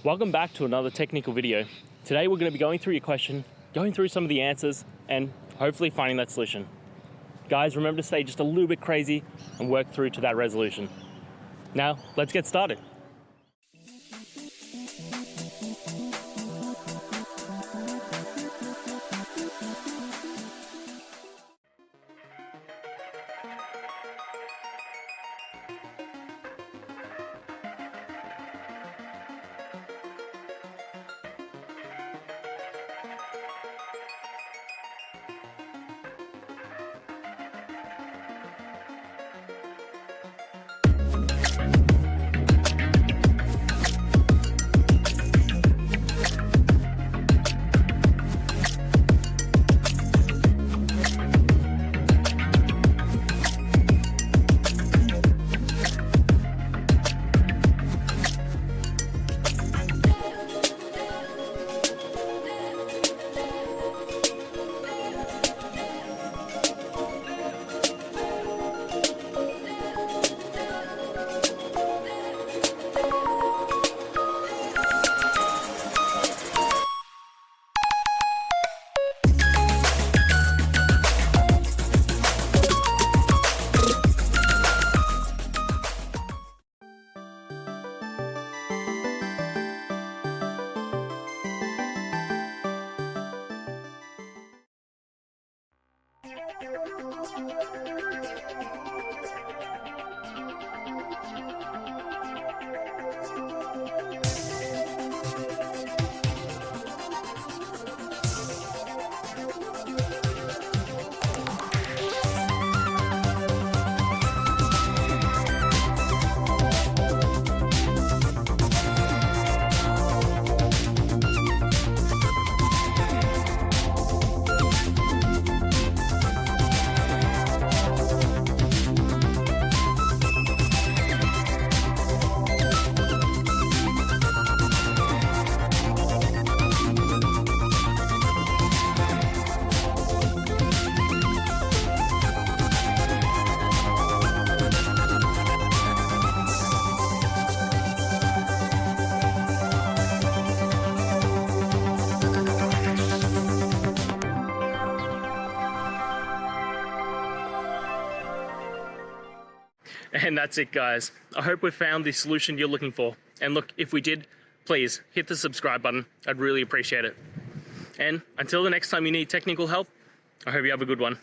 Welcome back to another technical video. Today we're going to be going through your question, going through some of the answers, and hopefully finding that solution. Guys, remember to stay just a little bit crazy and work through to that resolution. Now, let's get started. And that's it, guys. I hope we found the solution you're looking for. And look, if we did, please hit the subscribe button. I'd really appreciate it. And until the next time you need technical help, I hope you have a good one.